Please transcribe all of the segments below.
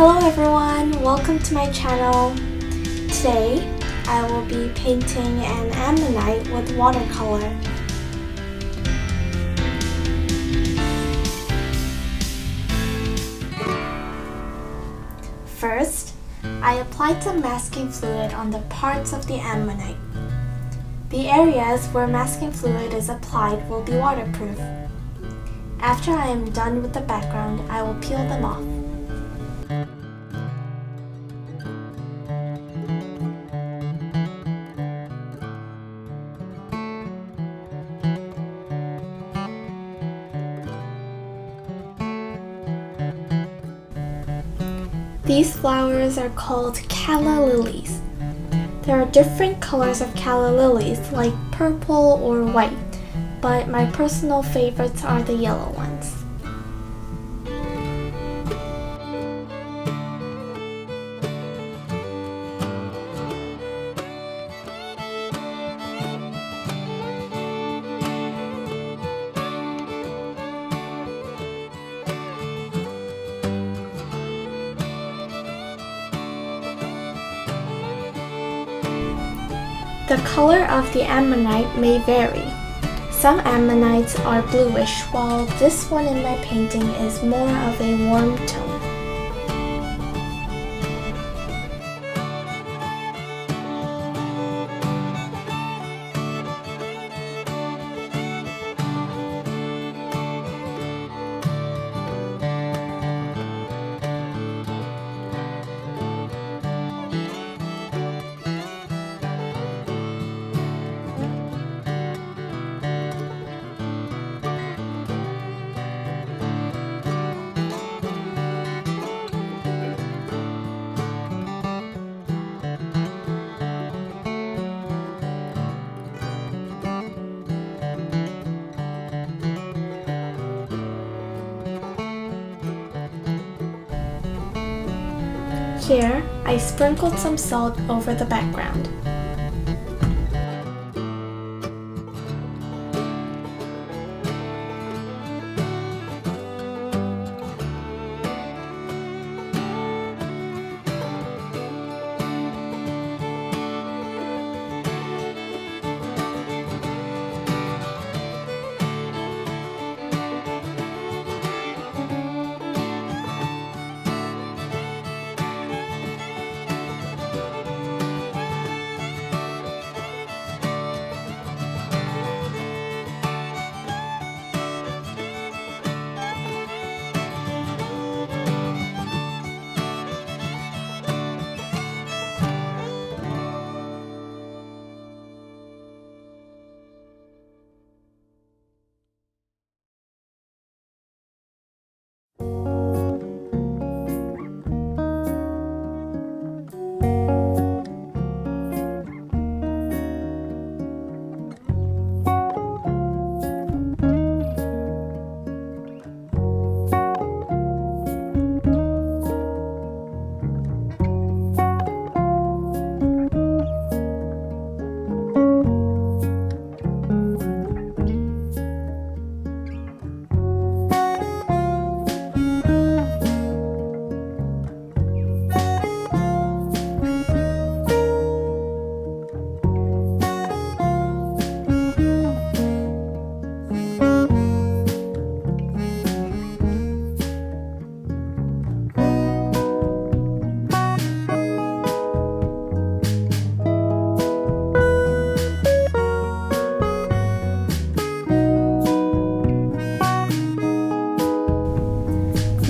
Hello everyone, welcome to my channel. Today I will be painting an ammonite with watercolor. First, I applied some masking fluid on the parts of the ammonite. The areas where masking fluid is applied will be waterproof. After I am done with the background, I will peel them off. These flowers are called calla lilies. There are different colors of calla lilies, like purple or white, but my personal favorites are the yellow ones. The color of the ammonite may vary. Some ammonites are bluish, while this one in my painting is more of a warm tone. Here, I sprinkled some salt over the background.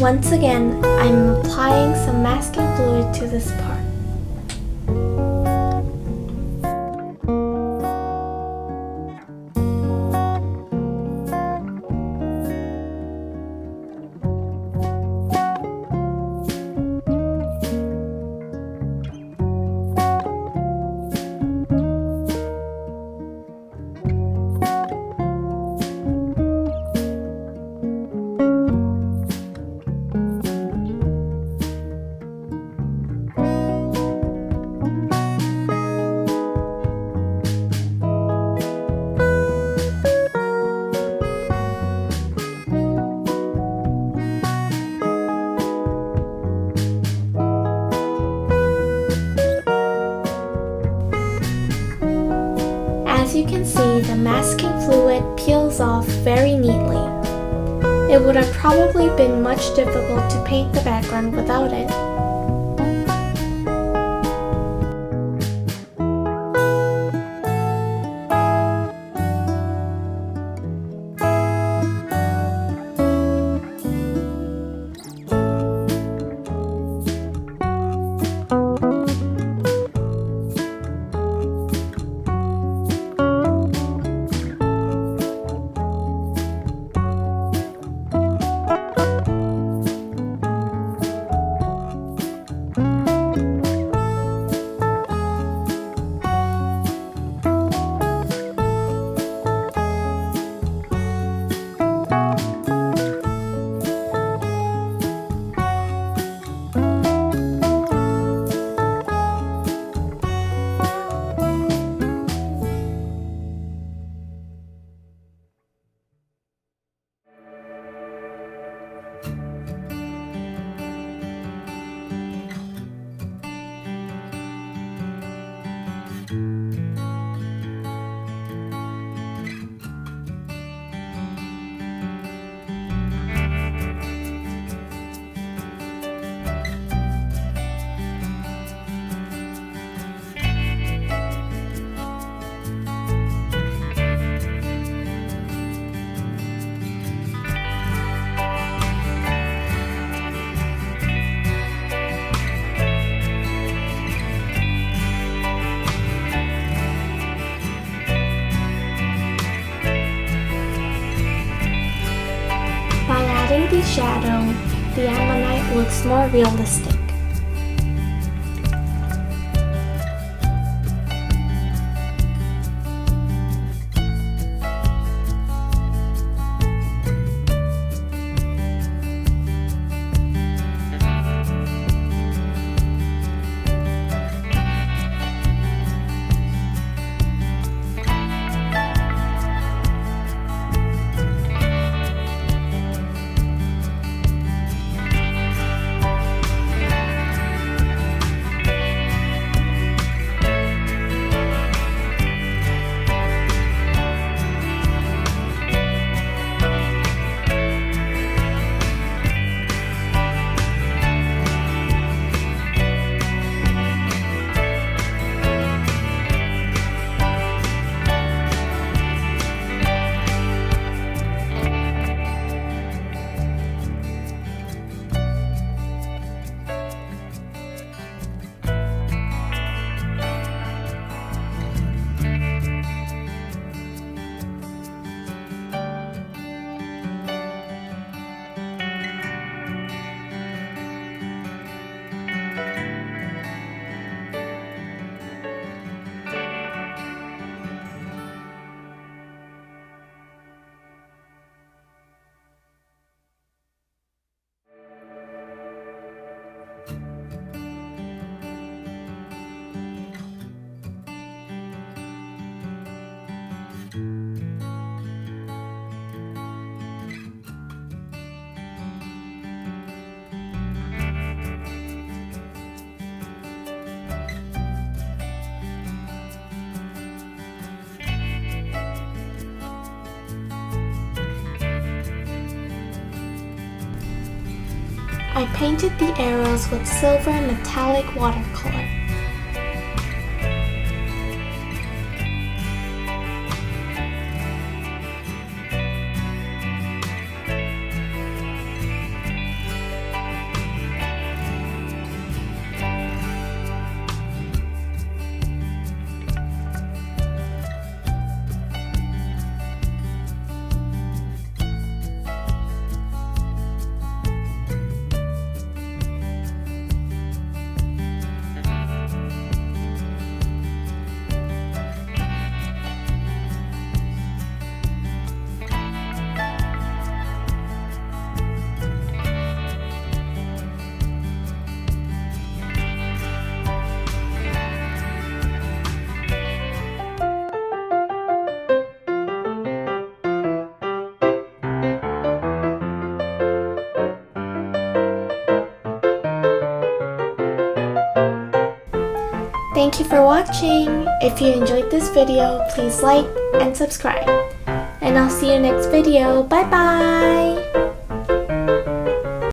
Once again, I'm applying some masking fluid to this part. masking fluid peels off very neatly. It would have probably been much difficult to paint the background without it. The shadow, the ammonite looks more realistic. I painted the arrows with silver metallic watercolor. Thank you for watching. If you enjoyed this video, please like and subscribe. And I'll see you next video. Bye bye!